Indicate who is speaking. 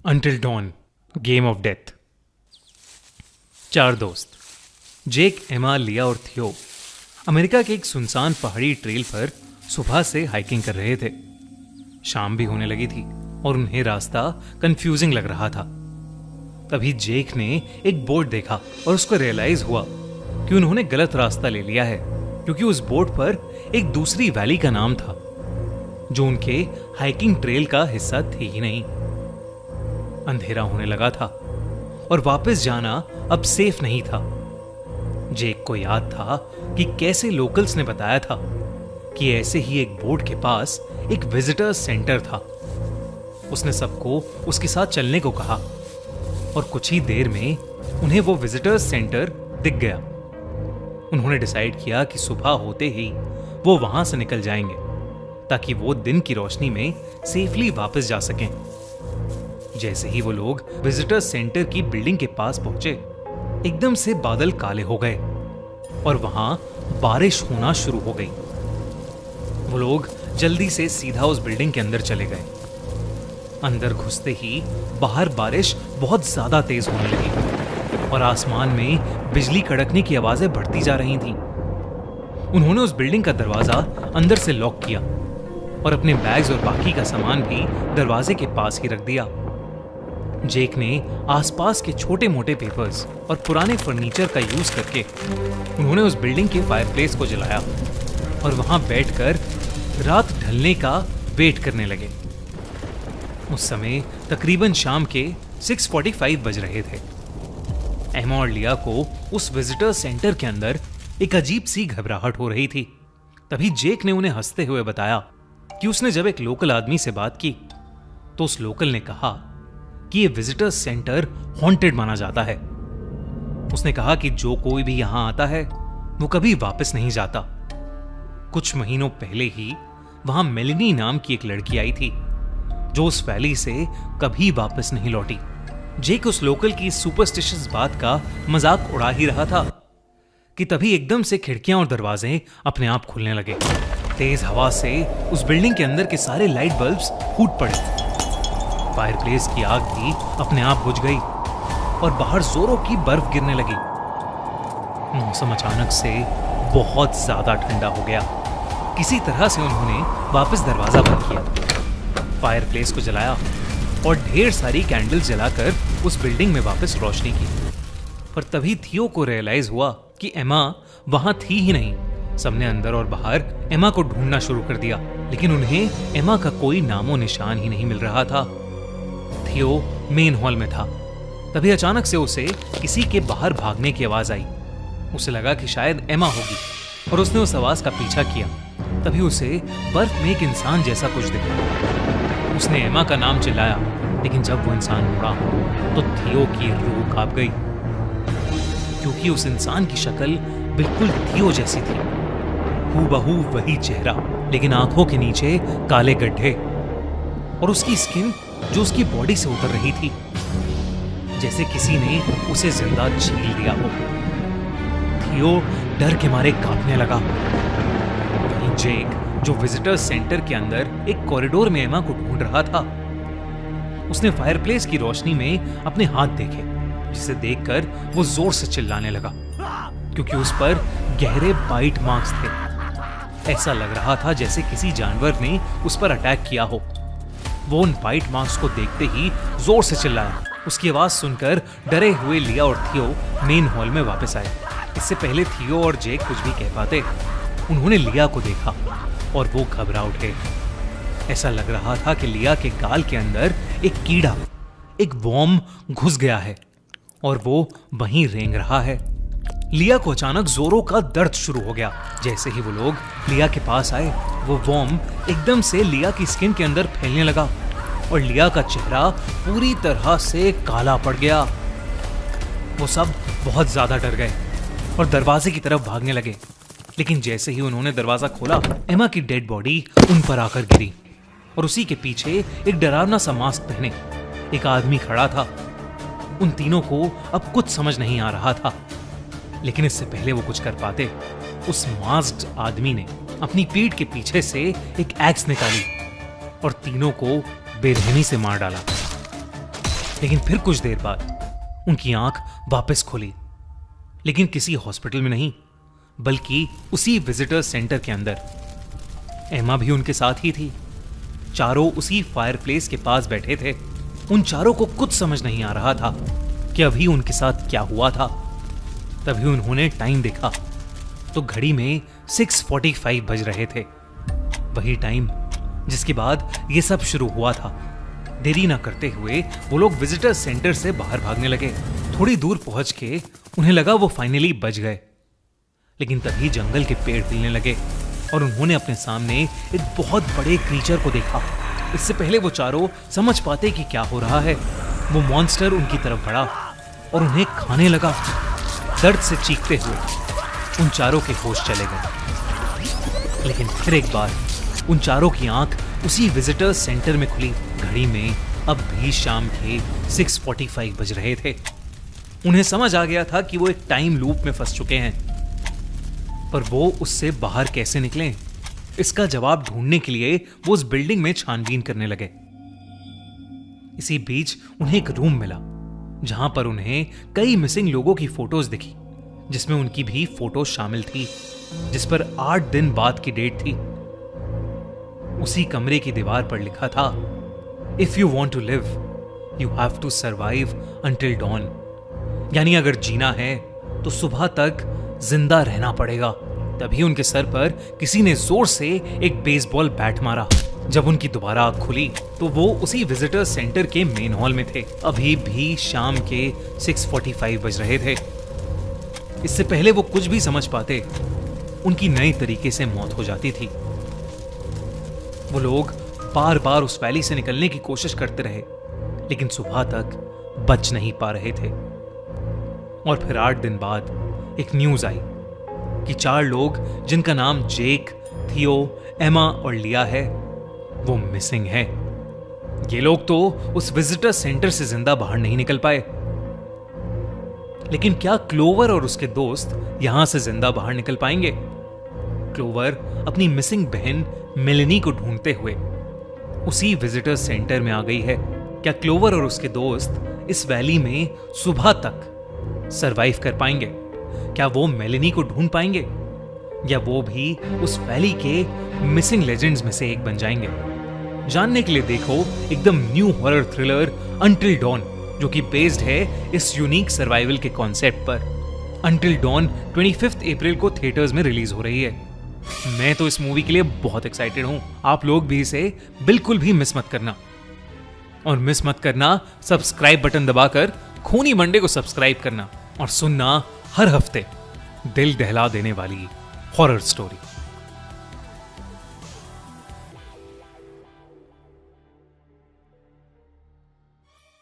Speaker 1: Until dawn, game of death. चार दोस्त जेक, एमा, लिया और थियो अमेरिका के एक सुनसान पहाड़ी ट्रेल पर सुबह से हाइकिंग कर रहे थे। शाम भी होने लगी थी और उन्हें रास्ता कंफ्यूजिंग लग रहा था। तभी जेक ने एक बोर्ड देखा और उसको रियलाइज हुआ कि उन्होंने गलत रास्ता ले लिया है, क्योंकि उस बोर्ड पर एक दूसरी वैली का नाम था जो उनके हाइकिंग ट्रेल का हिस्सा थी ही नहीं। अंधेरा होने लगा था और वापस जाना अब सेफ नहीं था। जेक को याद था कि कैसे लोकल्स ने बताया था कि ऐसे ही एक बोर्ड के पास एक विजिटर्स सेंटर था। उसने सबको उसके साथ चलने को कहा और कुछ ही देर में उन्हें वो विजिटर्स सेंटर दिख गया। उन्होंने डिसाइड किया कि सुबह होते ही वो वहां से निकल जाएंगे ताकि वो दिन की रोशनी में सेफली वापस जा सकें। जैसे ही वो लोग विजिटर्स सेंटर की बिल्डिंग के पास पहुंचे, एकदम से बादल काले हो गए और वहां बारिश होना शुरू हो गई। वो लोग जल्दी से सीधा उस बिल्डिंग के अंदर चले गए। अंदर घुसते ही बाहर बारिश बहुत ज्यादा तेज होने लगी और आसमान में बिजली कड़कने की आवाजें बढ़ती जा रही थीं। उन्होंने उस बिल्डिंग का दरवाजा अंदर से लॉक किया और अपने बैग्स और बाकी का सामान भी दरवाजे के पास ही रख दिया। जेक ने आसपास के छोटे मोटे पेपर्स और पुराने फर्नीचर का यूज करके उन्होंने उस बिल्डिंग के फायरप्लेस को जलाया और वहां बैठकर रात ढलने का वेट करने लगे। उस समय तकरीबन शाम के 6:45 बज रहे थे। एमा और लिया को उस विजिटर सेंटर के अंदर एक अजीब सी घबराहट हो रही थी। तभी जेक ने उन्हें हंसते हुए बताया कि उसने जब एक लोकल आदमी से बात की तो उस लोकल ने कहा कि ये विजिटर्स सेंटर हॉन्टेड माना जाता है। उसने कहा कि जो कोई भी यहां आता है वो कभी वापस नहीं जाता। कुछ महीनों पहले ही वहां मेलिनी नाम की एक लड़की आई थी जो उस वैली से कभी वापस नहीं लौटी। जेक उस लोकल की सुपरस्टिशियस बात का मजाक उड़ा ही रहा था कि तभी एकदम से खिड़कियां और दरवाजे अपने आप खुलने लगे। तेज हवा से उस बिल्डिंग के अंदर के सारे लाइट बल्ब्स फूट पड़े। फायरप्लेस की आग भी अपने आप बुझ गई और बाहर जोरों की बर्फ गिरने लगी। मौसम अचानक से बहुत ज्यादा ठंडा हो गया। किसी तरह से उन्होंने वापस दरवाजा बंद किया, फायरप्लेस को जलाया और ढेर सारी कैंडल्स जलाकर उस बिल्डिंग में वापस रोशनी की। पर तभी थियो को रियलाइज हुआ कि एमा वहां थी ही नहीं। सबने अंदर और बाहर एमा को ढूंढना शुरू कर दिया, लेकिन उन्हें एमा का कोई नामो निशान ही नहीं मिल रहा था। थियो मेन हॉल में था। तभी अचानक से उसे किसी के बाहर भागने की आवाज आई। उसे लगा कि शायद एमा होगी और उसने उस आवाज का पीछा किया। तभी उसे बर्फ में एक इंसान जैसा कुछ दिखा। उसने एमा का नाम चिल्लाया, लेकिन जब वो इंसान मुड़ा तो थियो की रूह कांप गई, क्योंकि उस इंसान की शक्ल बिल्कुल थियो जैसी थी। हूबहू वही चेहरा, लेकिन आंखों के नीचे काले गड्ढे और उसकी स्किन जो उसकी बॉडी से उतर रही थी, जैसे किसी ने उसे जिंदा छील दिया हो। थियो डर के मारे कांपने लगा। वहीं जेक, जो विजिटर्स सेंटर के अंदर एक कॉरिडोर में एमा को ढूंढ रहा था, उसने फायरप्लेस की रोशनी में अपने हाथ देखे, जिसे देखकर वो जोर से चिल्लाने लगा, क्योंकि उस पर गहरे बाइट मार्क्स थे। ऐसा लग रहा था जैसे किसी जानवर ने उस पर अटैक किया हो। वो उन बाइट मार्क्स को देखते ही जोर से चिल्लाया। उसकी आवाज सुनकर डरे हुए लिया और थियो मेन हॉल में वापस आए। इससे पहले थियो और जेक कुछ भी कह पाते, उन्होंने लिया को देखा और वो घबरा उठे। ऐसा लग रहा था कि लिया के गाल के अंदर एक कीड़ा, एक वॉर्म घुस गया है और वो वहीं रेंग रहा है। लिया को अचानक जोरों का दर्द शुरू हो गया। जैसे ही वो लोग लिया के पास आए, वो वॉर्म एकदम से लिया की स्किन के अंदर फैलने लगा और लिया का चेहरा पूरी तरह से काला पड़ गया। वो सब बहुत ज्यादा डर गए और दरवाजे की तरफ भागने लगे, लेकिन जैसे ही उन्होंने दरवाजा खोला, एमा की डेड बॉडी उन पर आकर गिरी और उसी के पीछे एक डरावना सा मास्क पहने एक आदमी खड़ा था। उन तीनों को अब कुछ समझ नहीं आ रहा था, लेकिन इससे पहले वो कुछ कर पाते, उस मास्क्ड आदमी ने अपनी पीठ के पीछे से एक एक्स निकाली और तीनों को बेरहमी से मार डाला। लेकिन फिर कुछ देर बाद उनकी आंख वापस खुली, लेकिन किसी हॉस्पिटल में नहीं, बल्कि उसी विजिटर सेंटर के अंदर। एमा भी उनके साथ ही थी। चारों उसी फायरप्लेस के पास बैठे थे। उन चारों को कुछ समझ नहीं आ रहा था कि अभी उनके साथ क्या हुआ था। तभी उन्होंने टाइम देखा तो घड़ी में 6:45 बज रहे थे, वही टाइम जिसके बाद ये सब शुरू हुआ था। देरी ना करते हुए वो लोग विजिटर सेंटर से बाहर भागने लगे। थोड़ी दूर पहुंच के उन्हें लगा वो फाइनली बच गए, लेकिन तभी जंगल के पेड़ हिलने लगे और उन्होंने अपने सामने एक बहुत बड़े क्रीचर को देखा। इससे पहले वो चारों समझ पाते कि क्या हो रहा है, वो मॉन्स्टर उनकी तरफ बढ़ा और उन्हें खाने लगा। दर्द से चीखते हुए उन चारों के होश चले गए। लेकिन फिर एक बार उन चारों की आंख उसी विजिटर सेंटर में खुली। घड़ी में अब भी शाम के 6:45 बज रहे थे। उन्हें समझ आ गया था कि वो एक टाइम लूप में फंस चुके हैं, पर वो उससे बाहर कैसे निकलें, इसका जवाब ढूंढने के लिए वो उस बिल्डिंग में छानबीन करने लगे। इसी बीच उन्हें एक रूम मिला जहां पर उन्हें कई मिसिंग लोगों की फोटोज दिखी, जिसमें उनकी भी फोटो शामिल थी, जिस पर 8 दिन बाद की डेट थी। उसी कमरे की दीवार पर लिखा था, if you want to live you have to survive until dawn. यानी अगर जीना है तो सुबह तक जिंदा रहना पड़ेगा। तभी उनके सर पर किसी ने जोर से एक बेसबॉल बैट मारा। जब उनकी दोबारा आंख खुली तो वो उसी विजिटर सेंटर के मेन हॉल में थे। अभी भी शाम के 6:45 बज रहे थे। इससे पहले वो कुछ भी समझ पाते, उनकी नई तरीके से मौत हो जाती थी। वो लोग बार बार उस वैली से निकलने की कोशिश करते रहे, लेकिन सुबह तक बच नहीं पा रहे थे। और फिर 8 दिन बाद एक न्यूज आई कि 4 लोग जिनका नाम जेक, थियो, एमा और लिया है, वो मिसिंग है। ये लोग तो उस विजिटर सेंटर से जिंदा बाहर नहीं निकल पाए, लेकिन क्या क्लोवर और उसके दोस्त यहां से जिंदा बाहर निकल पाएंगे? क्लोवर अपनी मिसिंग बहन मेलेनी को ढूंढते हुए उसी विजिटर सेंटर में आ गई है। क्या क्लोवर और उसके दोस्त इस वैली में सुबह तक सरवाइव कर पाएंगे? क्या वो मेलेनी को ढूंढ पाएंगे, या वो भी उस वैली के मिसिंग लेजेंड्स में से एक बन जाएंगे? जानने के लिए देखो एकदम new horror thriller until dawn, जो कि बेस्ड है इस यूनिक सर्वाइवल के कॉन्सेप्ट पर। अंटिल डॉन 25 अप्रैल को थिएटर्स में रिलीज हो रही है। मैं तो इस मूवी के लिए बहुत एक्साइटेड हूं। आप लोग भी इसे बिल्कुल भी मिस मत करना। और मिस मत करना सब्सक्राइब बटन दबाकर खूनी मंडे को सब्सक्राइब करना और सुनना हर हफ्ते दिल दहला देने वाली हॉरर स्टोरी।